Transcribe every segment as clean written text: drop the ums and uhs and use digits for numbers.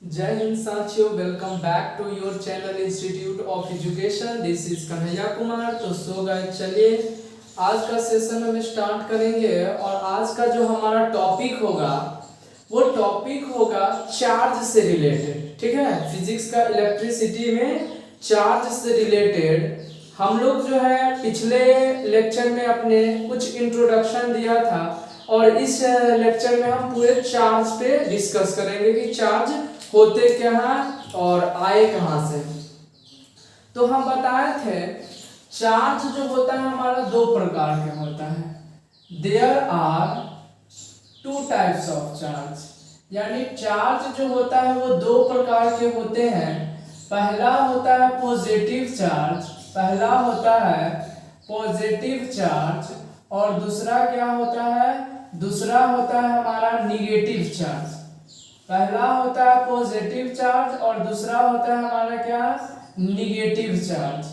जय हिंद साथियों, welcome back to your channel institute of education. This is Kanhaiya Kumar. तो guys, चलिए आज का सेशन हम स्टार्ट करेंगे और आज का जो हमारा टॉपिक होगा वो टॉपिक होगा चार्ज से रिलेटेड। ठीक है, फिजिक्स का इलेक्ट्रिसिटी में चार्ज से रिलेटेड हम लोग जो है पिछले लेक्चर में अपने कुछ इंट्रोडक्शन दिया था और इस लेक्चर में हम पूरे चार्ज पे डिस्कस करेंगे कि चार्ज होते क्या हैं और आए कहां से। तो हम बताए थे चार्ज जो होता है हमारा दो प्रकार का होता है। There are two types of charge, यानी चार्ज जो होता है वो दो प्रकार के होते हैं। पहला होता है पॉजिटिव चार्ज, पहला होता है पॉजिटिव चार्ज और दूसरा क्या होता है, दूसरा होता है हमारा निगेटिव चार्ज। पहला होता है पॉजिटिव चार्ज और दूसरा होता है हमारा क्या, निगेटिव चार्ज।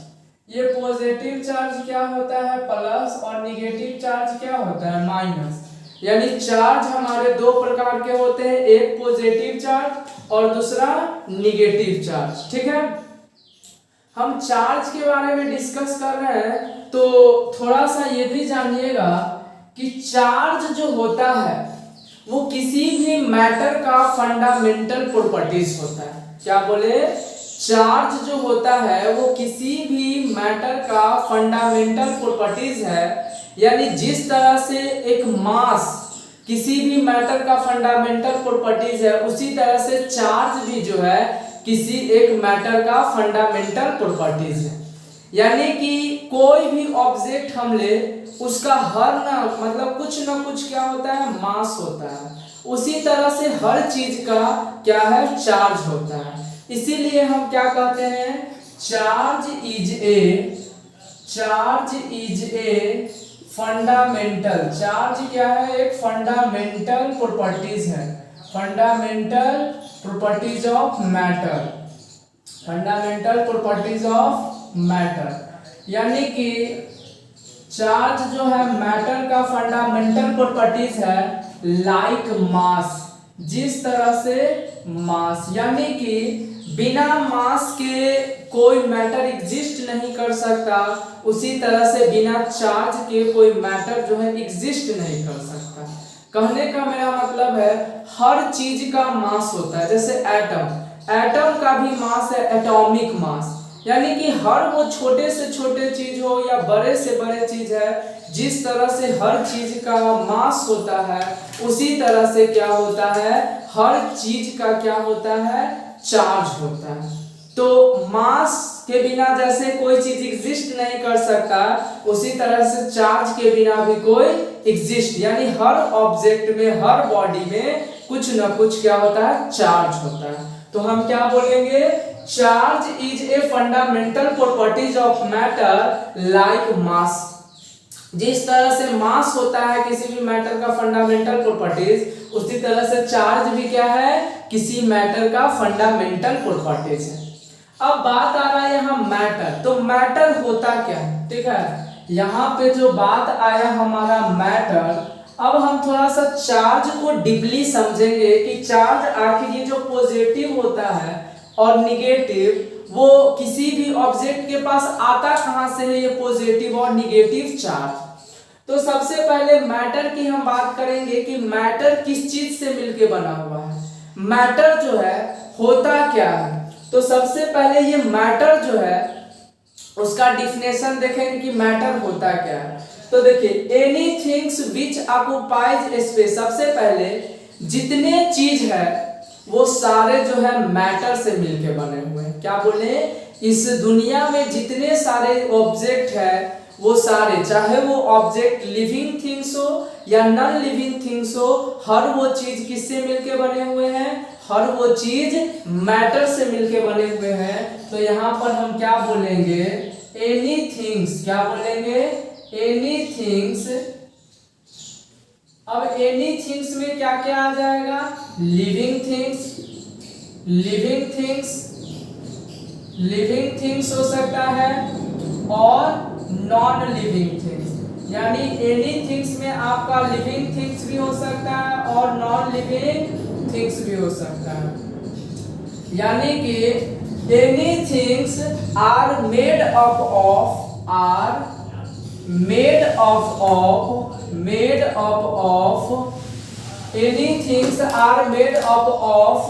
ये पॉजिटिव चार्ज क्या होता है प्लस और निगेटिव चार्ज क्या होता है माइनस। यानी चार्ज हमारे दो प्रकार के होते हैं, एक पॉजिटिव चार्ज और दूसरा निगेटिव चार्ज। ठीक है, हम चार्ज के बारे में डिस्कस कर रहे हैं तो थोड़ा सा ये भी जानिएगा कि चार्ज जो होता है वो किसी भी मैटर का फंडामेंटल प्रॉपर्टीज होता है। क्या बोले, चार्ज जो होता है वो किसी भी मैटर का फंडामेंटल प्रॉपर्टीज है। यानी जिस तरह से एक मास किसी भी मैटर का फंडामेंटल प्रॉपर्टीज है, उसी तरह से चार्ज भी जो है किसी एक मैटर का फंडामेंटल प्रॉपर्टीज है। यानी कि कोई भी ऑब्जेक्ट हम ले, उसका हर कुछ ना कुछ क्या होता है, मास होता है। उसी तरह से हर चीज का क्या है, चार्ज होता है। इसीलिए हम क्या कहते हैं, charge is a fundamental. Charge क्या है, एक फंडामेंटल प्रॉपर्टीज है, fundamental properties of matter, fundamental properties of matter. यानी कि चार्ज जो है मैटर का फंडामेंटल प्रॉपर्टीज है लाइक मास, जिस तरह से मास, यानी कि बिना मास के कोई मैटर एग्जिस्ट नहीं कर सकता, उसी तरह से बिना चार्ज के कोई मैटर जो है एग्जिस्ट नहीं कर सकता। कहने का मेरा मतलब है हर चीज का मास होता है। जैसे एटम का भी मास है एटॉमिक मास, यानी कि हर वो छोटे से छोटे चीज हो या बड़े से बड़े चीज है, जिस तरह से हर चीज का मास होता है उसी तरह से क्या होता है, हर चीज का क्या होता है, चार्ज होता है। तो मास के बिना जैसे कोई चीज एग्जिस्ट नहीं कर सकता, उसी तरह से चार्ज के बिना भी कोई एग्जिस्ट, यानी हर ऑब्जेक्ट में, हर बॉडी में कुछ ना कुछ क्या होता है, चार्ज होता है। तो हम क्या बोलेंगे, charge is a fundamental properties of matter like mass. जिस तरह से मास होता है किसी भी मैटर का फंडामेंटल प्रॉपर्टीज, उसी तरह से चार्ज भी क्या है, किसी मैटर का फंडामेंटल प्रॉपर्टीज है। अब बात आ रहा है यहाँ मैटर। तो मैटर होता क्या है, ठीक है, यहाँ पे जो बात आया हमारा मैटर। अब हम थोड़ा सा चार्ज को डीपली समझेंगे कि चार्ज आखिर ये जो पॉजिटिव होता है और निगेटिव, वो किसी भी ऑब्जेक्ट के पास आता कहां से है, ये पॉजिटिव और निगेटिव चार्ज। तो सबसे पहले मैटर की हम बात करेंगे कि मैटर किस चीज से मिलके बना हुआ है, मैटर जो है होता क्या है। तो सबसे पहले ये मैटर जो है उसका डिफिनेशन देखेंगे कि मैटर होता क्या है। तो देखिए, any things which occupies space. सबसे पहले जितने चीज है वो सारे जो है मैटर से मिलके बने हुए हैं। क्या बोले, इस दुनिया में जितने सारे ऑब्जेक्ट है वो सारे, चाहे वो ऑब्जेक्ट लिविंग थिंग्स हो या नॉन लिविंग थिंग्स हो, हर वो चीज किससे मिलके बने हुए हैं, हर वो चीज मैटर से मिलके बने हुए हैं। तो यहाँ पर हम क्या बोलेंगे, एनी थिंग्स। क्या बोलेंगे, एनी थिंग्स। अब एनी थिंग्स में क्या क्या आ जाएगा, living things, living things, living things हो सकता है और नॉन लिविंग थिंग्स। यानी एनी थिंग्स में आपका लिविंग थिंग्स भी हो सकता है और नॉन लिविंग थिंग्स भी हो सकता है। यानी कि any things are made up of any things are made up of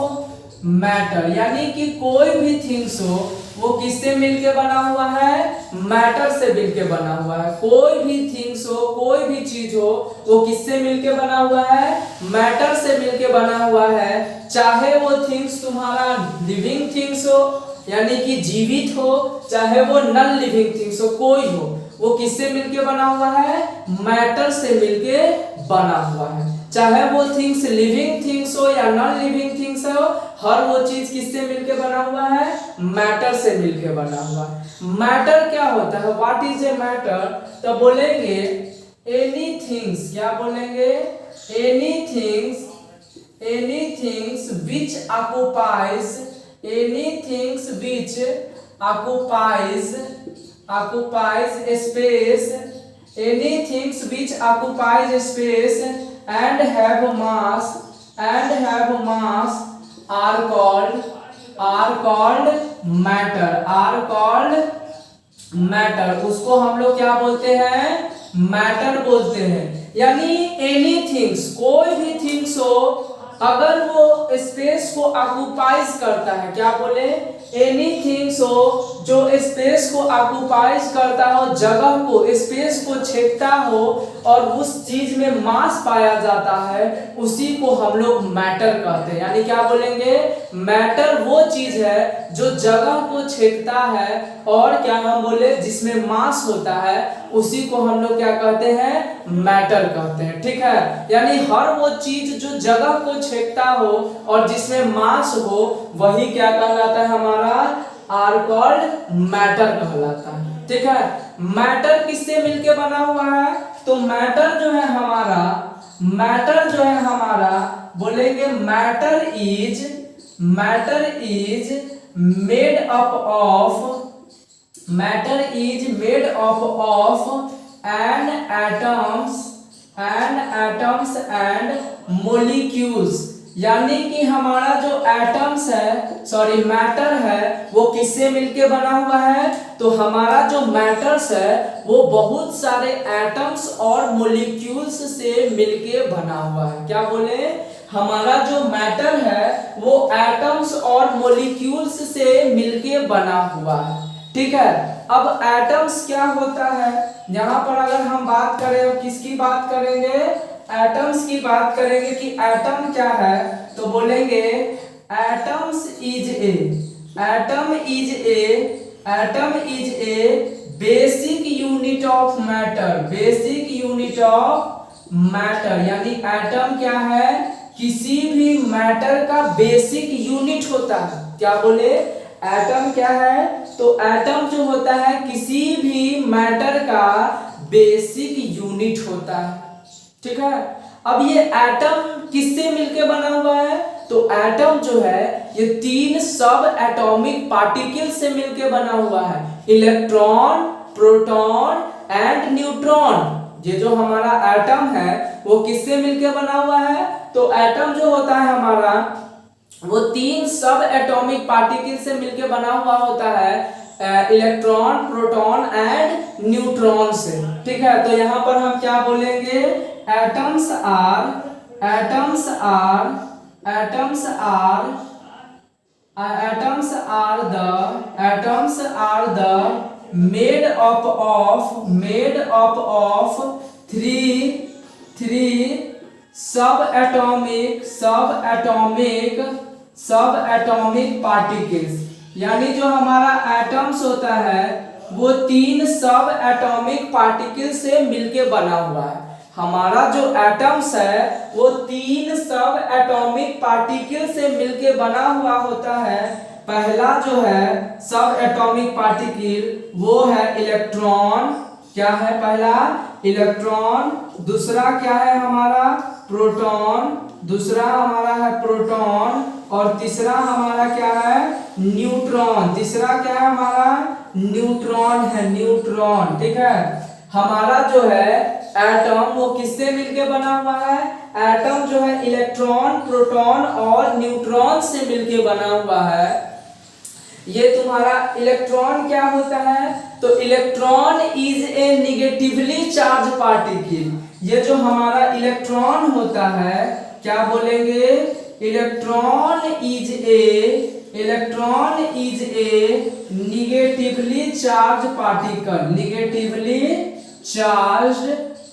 matter, यानी कि कोई भी थिंग्स हो वो किससे मिलके बना हुआ है, मैटर से मिलके बना हुआ है। कोई भी थिंग्स हो, कोई भी चीज हो, वो किससे मिलके बना हुआ है, मैटर से मिलके बना हुआ है। चाहे वो थिंग्स तुम्हारा लिविंग थिंग्स हो, यानी कि जीवित हो, चाहे वो नॉन लिविंग थिंग्स हो, कोई हो, वो किससे मिलके बना हुआ है, मैटर से मिलके बना हुआ है। चाहे वो थिंग्स लिविंग थिंग्स हो या नॉन लिविंग थिंग्स हो, हर वो चीज किससे मिलके बना हुआ है, मैटर से मिलके बना हुआ है। मैटर क्या होता है, व्हाट इज ए मैटर, तो बोलेंगे एनी थिंग्स, क्या बोलेंगे, any things which occupies, any things which occupies space, any things which occupies space and have mass are called matter, उसको हम लोग क्या बोलते हैं, मैटर बोलते हैं। यानी एनी थिंग्स, कोई भी थिंग्स हो, अगर वो स्पेस को ऑक्युपाइज करता है, क्या बोले, एनी थिंग्स हो जो स्पेस को ऑक्युपाइज करता हो, जगह को, स्पेस को छेदता हो और उस चीज में मास पाया जाता है, उसी को हम लोग मैटर कहते हैं। यानी क्या बोलेंगे, मैटर वो चीज है जो जगह को छेदता है और क्या हम बोले, जिसमें मास होता है, उसी को हम लोग क्या कहते हैं, मैटर कहते हैं। ठीक है, यानी हर वो चीज जो जगह को छेदता हो और जिसमें मास हो, वही क्या कहलाता है, हमारा आर कॉल्ड मैटर कहलाता है। ठीक है, मैटर किससे मिलके बना हुआ है, तो मैटर जो है हमारा बोलेंगे matter is made up of an atoms and molecules, यानी कि हमारा जो एटम्स है, सॉरी मैटर है, वो किससे मिलके बना हुआ है, तो हमारा जो मैटर्स है वो बहुत सारे एटम्स और मोलिक्यूल्स से मिलके बना हुआ है। क्या बोले, हमारा जो मैटर है वो एटम्स और मोलिक्यूल्स से मिलके बना हुआ है। ठीक है, अब एटम्स क्या होता है, यहाँ पर अगर हम बात करें, किसकी बात करेंगे, एटम्स की बात करेंगे कि एटम क्या है, तो बोलेंगे atom is a basic unit of matter, यानी एटम क्या है, किसी भी मैटर का बेसिक यूनिट होता है। क्या बोले, एटम क्या है, तो एटम जो होता है किसी भी मैटर का बेसिक यूनिट होता है। ठीक है, अब ये एटम किससे मिलके बना हुआ है, तो एटम जो है ये 3 सब एटॉमिक पार्टिकल से मिलके बना हुआ है, इलेक्ट्रॉन, प्रोटॉन एंड न्यूट्रॉन। ये जो हमारा एटम है वो किससे मिलके बना हुआ है, तो एटम जो होता है हमारा वो 3 सब एटॉमिक पार्टिकल से मिलके बना हुआ होता है, इलेक्ट्रॉन, प्रोटॉन एंड न्यूट्रॉन से। ठीक है, तो यहाँ पर हम क्या बोलेंगे, atoms are the made up of three sub atomic particles, यानी जो हमारा एटम्स होता है वो 3 सब एटॉमिक पार्टिकल से मिलके बना हुआ है। हमारा जो एटम्स है वो 3 सब एटॉमिक पार्टिकल से मिलके बना हुआ होता है। पहला जो है सब एटॉमिक पार्टिकल वो है इलेक्ट्रॉन, क्या है, पहला इलेक्ट्रॉन, दूसरा क्या है हमारा प्रोटॉन, दूसरा हमारा है प्रोटॉन, और तीसरा हमारा क्या है, न्यूट्रॉन, तीसरा क्या है हमारा, न्यूट्रॉन है, न्यूट्रॉन। ठीक है, हमारा जो है एटम वो किससे मिलके बना हुआ है? एटम जो है इलेक्ट्रॉन, प्रोटॉन और न्यूट्रॉन से मिलके बना हुआ है। ये तुम्हारा इलेक्ट्रॉन क्या होता है? तो electron is a negatively charge particle. ये जो हमारा इलेक्ट्रॉन होता है, क्या बोलेंगे? Electron is a negatively charge particle, negatively charge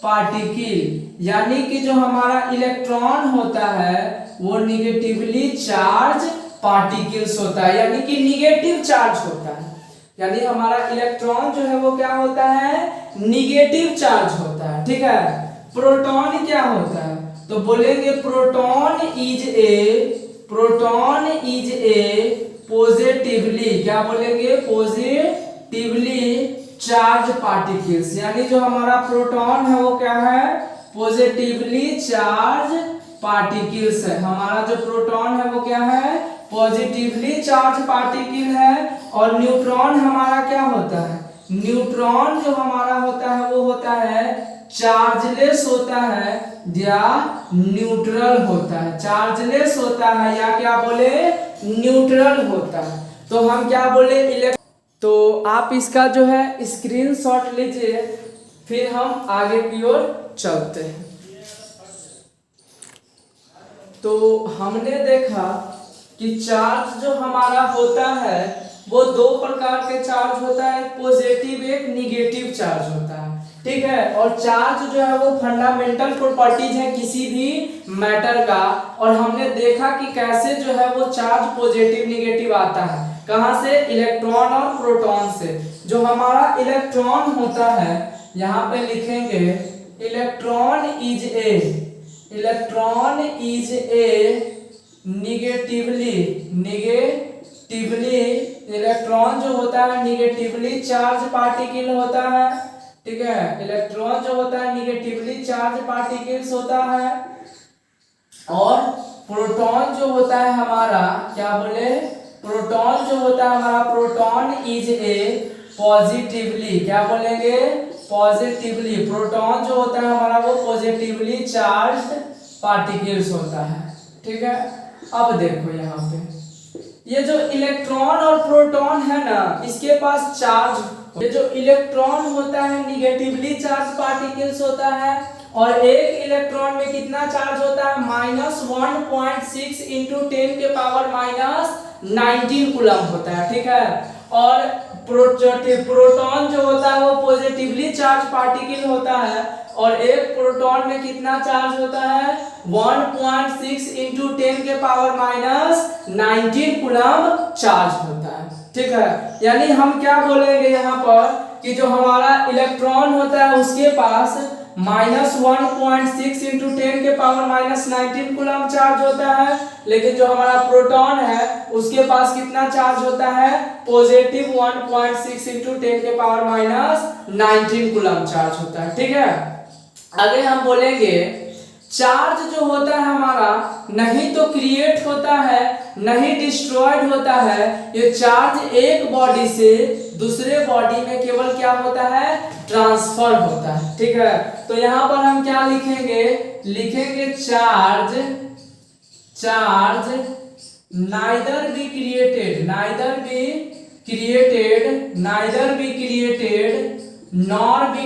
particle. यानी कि जो हमारा इलेक्ट्रॉन होता है वो निगेटिवली चार्ज पार्टिकल्स होता है, यानी कि निगेटिव चार्ज होता है। यानी हमारा इलेक्ट्रॉन जो है वो क्या होता है? निगेटिव चार्ज होता है। ठीक है। प्रोटॉन क्या होता है? तो बोलेंगे प्रोटॉन इज ए पॉजिटिवली, क्या बोलेंगे? Positively charge particles. यानी जो हमारा प्रोटॉन है वो क्या है? पॉजिटिवली चार्ज पार्टिकल्स है। हमारा जो प्रोटॉन है वो क्या है? पॉजिटिवली चार्ज पार्टिकल है। और न्यूट्रॉन हमारा क्या होता है? न्यूट्रॉन जो हमारा होता है वो होता है चार्जलेस होता है या न्यूट्रल होता है। चार्जलेस होता है या क्या बोले? न्यूट्रल होता है। तो हम क्या बोले? तो आप इसका जो है स्क्रीनशॉट लीजिए, फिर हम आगे की ओर चलते हैं। तो हमने देखा कि चार्ज जो हमारा होता है वो दो प्रकार के चार्ज होता है, एक पॉजिटिव एक निगेटिव चार्ज होता है। ठीक है। और चार्ज जो है वो फंडामेंटल प्रॉपर्टीज है किसी भी मैटर का। और हमने देखा कि कैसे जो है वो चार्ज पॉजिटिव निगेटिव आता है, कहां से? इलेक्ट्रॉन और प्रोटॉन से। जो हमारा इलेक्ट्रॉन होता है, यहाँ पे लिखेंगे electron is a negatively electron जो होता है निगेटिवली चार्ज पार्टिकल होता है। ठीक है। इलेक्ट्रॉन जो होता है निगेटिवली चार्ज पार्टिकल्स होता है। और प्रोटॉन जो होता है हमारा, क्या बोले? प्रोटॉन जो होता है हमारा, प्रोटॉन इज ए पॉजिटिवली, क्या बोलेंगे? पॉजिटिवली। प्रोटॉन जो होता है हमारा वो पॉजिटिवली चार्ज पार्टिकल्स होता है। ठीक है। अब देखो यहाँ पे ये जो इलेक्ट्रॉन और प्रोटॉन है ना, इसके पास चार्ज, ये जो इलेक्ट्रॉन होता है निगेटिवली चार्ज पार्टिकल्स होता है। और एक इलेक्ट्रॉन में कितना चार्ज होता है? -1.6 इंटू 10 के पावर -19 कूलम होता है। ठीक है। और प्रोटॉन जो होता है वो पॉजिटिवली चार्ज पार्टिकल होता है। और एक प्रोटॉन में कितना चार्ज होता है? 1.6 इंटू 10 के पावर -19 कूलम चार्ज होता है। ठीक है। यानी हम क्या बोलेंगे यहाँ पर कि जो हमारा इलेक्ट्रॉन होता है उसके पास -1.6 इंटू 10 के पावर -19 कूलम चार्ज होता है। लेकिन जो हमारा प्रोटॉन है उसके पास कितना चार्ज होता है? पॉजिटिव 1.6 इंटू 10 के पावर -19 कूलम चार्ज होता है। ठीक है। आगे हम बोलेंगे चार्ज जो होता है हमारा नहीं तो क्रिएट होता है नहीं डिस्ट्रॉयड होता है। ये चार्ज एक बॉडी से दूसरे बॉडी में केवल क्या होता है? ट्रांसफर होता है। ठीक है। तो यहाँ पर हम क्या लिखेंगे? लिखेंगे charge neither be created nor be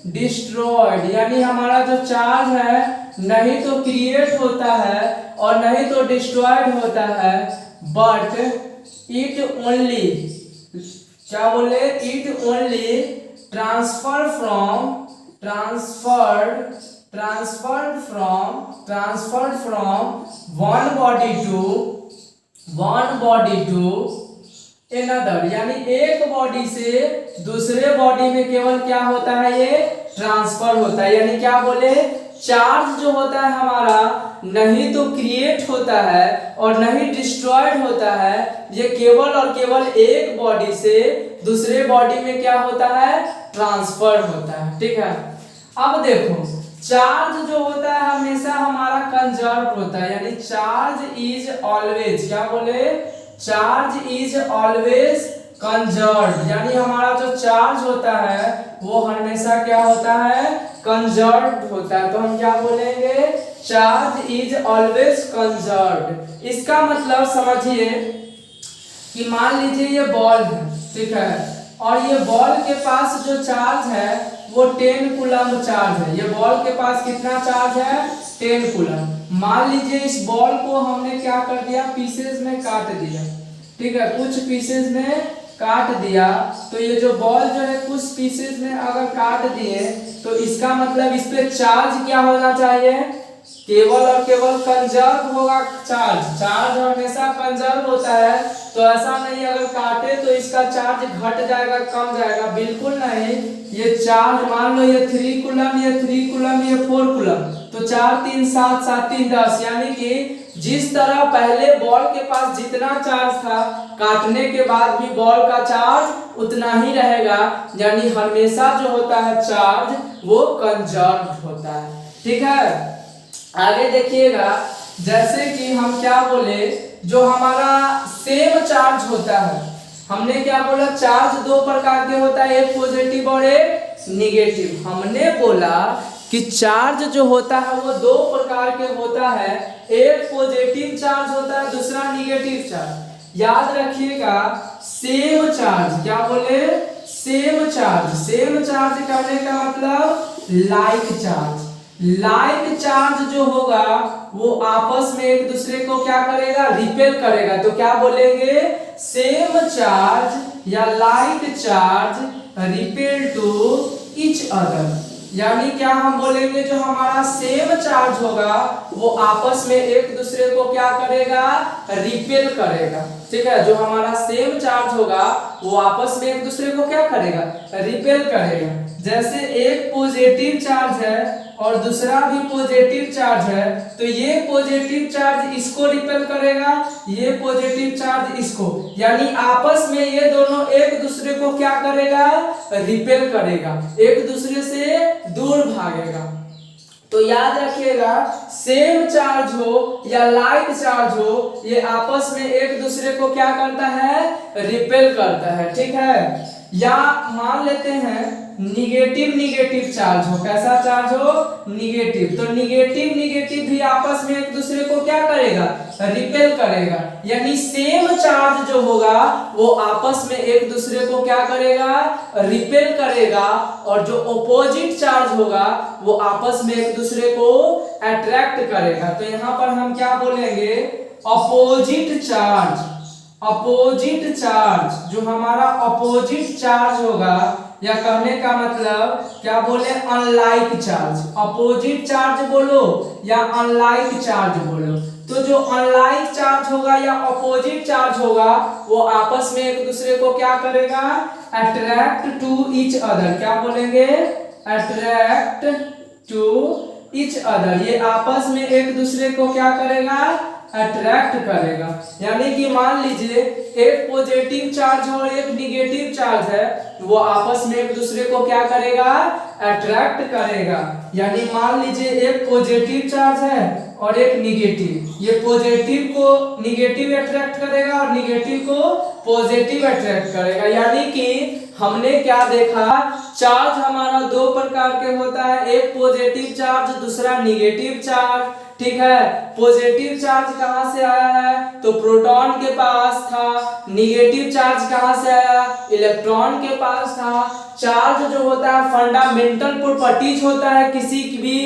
destroyed. यानी हमारा जो चार्ज है नहीं तो क्रिएट होता है और नहीं तो डिस्ट्रॉयड होता है, बट इट ओनली, क्या बोले? It only transferred from one body to another। यानी एक बॉडी से दूसरे बॉडी में केवल क्या होता है? ये ट्रांसफर होता है। यानी क्या बोले? चार्ज जो होता है हमारा नहीं तो क्रिएट होता है और नहीं डिस्ट्रॉयड होता है। ये केवल और केवल एक बॉडी से दूसरे बॉडी में क्या होता है? ट्रांसफर होता है। ठीक है। अब देखो चार्ज जो होता है हमेशा हमारा कंजर्व होता है। यानी चार्ज इज ऑलवेज, क्या बोले? चार्ज इज ऑलवेज कंजर्व, यानी हमारा जो चार्ज होता है वो हमेशा क्या होता है, कंजर्व होता है। तो हम क्या बोलेंगे, चार्ज इज ऑलवेज कंजर्व। इसका मतलब समझिए कि मान लीजिए ये बॉल है, ठीक है, और ये बॉल के पास जो चार्ज है वो 10 कूलम चार्ज है। ये बॉल के पास कितना चार्ज है, 10 कूलम। मान लीजिए इस बॉल को हमने क्या कर दिया, पीसेस में काट दिया, ठीक है, कुछ पीसेस में काट दिया। तो ये जो बॉल जो है कुछ पीसेस में अगर काट दिए तो इसका मतलब इस पे चार्ज क्या होना चाहिए, केवल और केवल कंजर्व होगा चार्ज। चार्ज हमेशा कंजर्व होता है, तो ऐसा नहीं अगर काटे तो इसका चार्ज घट जाएगा, कम जाएगा, बिल्कुल नहीं। ये चार्ज मान लो ये 3 कूलम, ये 3 कूलम, ये 4 कूलम, तो 4 3 7 7 3 10, यानी कि जिस तरह पहले बॉल के पास जितना चार्ज था काटने के बाद भी बॉल का चार्ज उतना ही रहेगा, यानी हमेशा जो होता है चार्ज वो कंजर्व होता है, ठीक है। आगे देखिएगा, जैसे कि हम क्या बोले, जो हमारा सेम चार्ज होता है, हमने क्या बोला, चार्ज दो प्रकार के होता है, एक पॉजिटिव और एक निगेटिव। हमने बोला कि चार्ज जो होता है वो दो प्रकार के होता है, एक पॉजिटिव चार्ज होता है, दूसरा निगेटिव चार्ज। याद रखिएगा, सेम चार्ज, क्या बोले, सेम चार्ज। सेम चार्ज करने का मतलब लाइक चार्ज। लाइक चार्ज जो होगा वो आपस में एक दूसरे को क्या करेगा, रिपेल करेगा। तो क्या बोलेंगे, सेम चार्ज या like charge repel to each other. यानी क्या हम बोलेंगे, जो हमारा सेम चार्ज होगा वो आपस में एक दूसरे को क्या करेगा, रिपेल करेगा, ठीक है। जो हमारा सेम चार्ज होगा वो आपस में एक दूसरे को क्या करेगा, रिपेल करेगा। जैसे एक पॉजिटिव चार्ज है और दूसरा भी पॉजिटिव चार्ज है, तो ये पॉजिटिव चार्ज इसको रिपेल करेगा, ये पॉजिटिव चार्ज इसको, यानी आपस में ये दोनों एक दूसरे को क्या करेगा, रिपेल करेगा, एक दूसरे से दूर भागेगा। तो याद रखिएगा, सेम चार्ज हो या लाइक चार्ज हो, ये आपस में एक दूसरे को क्या करता है, रिपेल करता है, ठीक है। या मान लेते हैं निगेटिव चार्ज हो, कैसा चार्ज हो, निगेटिव। तो निगेटिव भी आपस में एक दूसरे को क्या करेगा, रिपेल करेगा, यानी सेम चार्ज जो होगा वो आपस में एक दूसरे को क्या करेगा, रिपेल करेगा, और जो ऑपोजिट चार्ज होगा वो आपस में एक दूसरे को अट्रैक्ट करेगा। तो यहाँ पर हम क्या बोलेंगे, अपोजिट चार्ज। अपोजिट चार्ज, जो हमारा अपोजिट चार्ज होगा, या कहने का मतलब क्या बोले, अनलाइक चार्ज। अपोजिट चार्ज बोलो या अनलाइक चार्ज बोलो, तो जो अनलाइक चार्ज होगा या अपोजिट चार्ज होगा वो आपस में एक दूसरे को क्या करेगा, अट्रैक्ट टू ईच अदर। क्या बोलेंगे, अट्रैक्ट टू ईच अदर। ये आपस में एक दूसरे को क्या करेगा, अट्रैक्ट करेगा। यानी कि मान लीजिए एक पॉजिटिव चार्ज और एक निगेटिव चार्ज है, वो आपस में एक दूसरे को क्या करेगा, अट्रैक्ट करेगा। यानी मान लीजिए एक पॉजिटिव चार्ज है और एक निगेटिव, ये पॉजिटिव को निगेटिव अट्रैक्ट करेगा और निगेटिव को पॉजिटिव अट्रैक्ट करेगा। यानी कि हमने क्या देखा, चार्ज हमारा दो प्रकार के होता है, एक पॉजिटिव चार्ज, दूसरा निगेटिव चार्ज, ठीक है। पॉजिटिव चार्ज कहां से आया है, तो प्रोटॉन के पास था। निगेटिव चार्ज कहां से आया, इलेक्ट्रॉन के पास था। चार्ज जो होता है फंडामेंटल प्रॉपर्टीज होता है किसी भी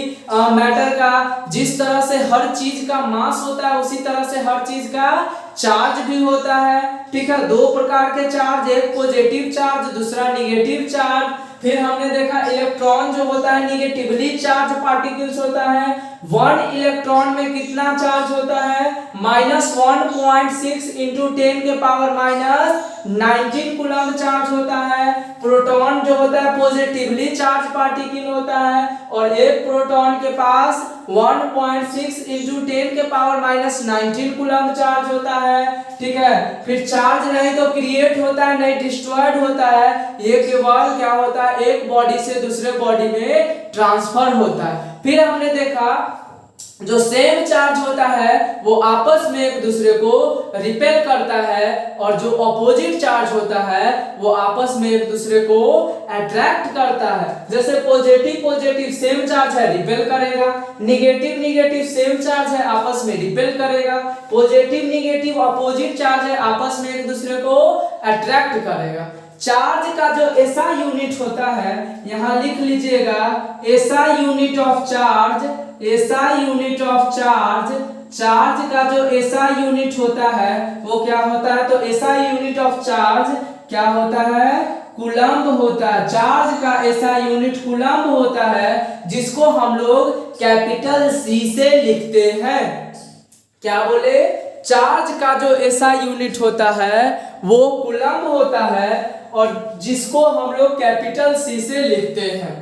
मैटर का। जिस तरह से हर चीज का मास होता है उसी तरह से हर चीज का चार्ज भी होता है, ठीक है। दो प्रकार के चार्ज, एक पॉजिटिव चार्ज, दूसरा निगेटिव चार्ज। फिर हमने देखा इलेक्ट्रॉन जो होता है निगेटिवली चार्ज पार्टिकल्स होता है। 1 इलेक्ट्रॉन में कितना चार्ज होता है, -1.6 इंटू 10 के पावर -19 कूलम चार्ज होता है। प्रोटॉन जो होता है पॉजिटिवली चार्ज पार्टिकल होता है, और एक प्रोटॉन के पास 1.6 इंटू 10 के पावर -19 कूलम चार्ज होता है, ठीक है। फिर चार्ज नहीं तो क्रिएट होता है, नहीं डिस्ट्रॉयड होता है। ये केवल क्या होता है, एक बॉडी से दूसरे बॉडी में ट्रांसफर होता है। फिर हमने देखा जो सेम चार्ज होता है वो आपस में एक दूसरे को रिपेल करता है, और जो अपोजिट चार्ज होता है वो आपस में एक दूसरे को अट्रैक्ट करता है। जैसे पॉजिटिव पॉजिटिव सेम चार्ज है रिपेल करेगा, निगेटिव निगेटिव सेम चार्ज है आपस में रिपेल करेगा, पॉजिटिव निगेटिव अपोजिट चार्ज है आपस में एक दूसरे को अट्रैक्ट करेगा। चार्ज का जो एसआई यूनिट होता है, यहां लिख लीजिएगा SI unit of charge, SI unit of charge, charge का जो एसआई यूनिट होता है वो क्या होता है, तो एसआई यूनिट ऑफ चार्ज क्या होता है, कूलम्ब होता है। चार्ज का एसआई यूनिट कूलम्ब होता है, जिसको हम लोग कैपिटल सी से लिखते हैं। क्या बोले, चार्ज का जो एसआई यूनिट होता है वो कूलम्ब होता है, और जिसको हम लोग कैपिटल सी से लिखते हैं।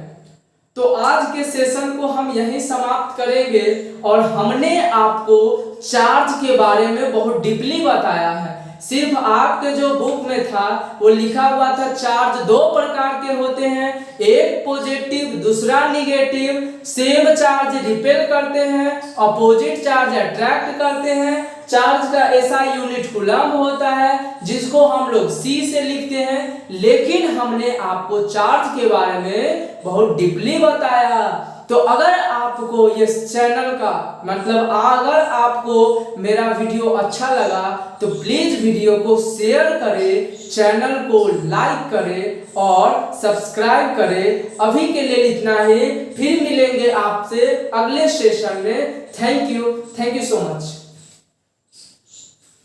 तो आज के सेशन को हम यहीं समाप्त करेंगे, और हमने आपको चार्ज के बारे में बहुत डीपली बताया है। सिर्फ आपके जो बुक में था वो लिखा हुआ था चार्ज दो प्रकार के होते हैं, एक पॉजिटिव दूसरा निगेटिव, सेम चार्ज रिपेल करते हैं, अपोजिट चार्ज अट्रैक्ट करते हैं। चार्ज का एसआई यूनिट कूलम्ब होता है, जिसको हम लोग सी से लिखते हैं, लेकिन हमने आपको चार्ज के बारे में बहुत डीपली बताया। तो अगर आपको ये चैनल का मतलब अगर आपको मेरा वीडियो अच्छा लगा तो प्लीज वीडियो को शेयर करें, चैनल को लाइक करें और सब्सक्राइब करें। अभी के लिए इतना ही, फिर मिलेंगे आपसे अगले सेशन में। Thank you so much.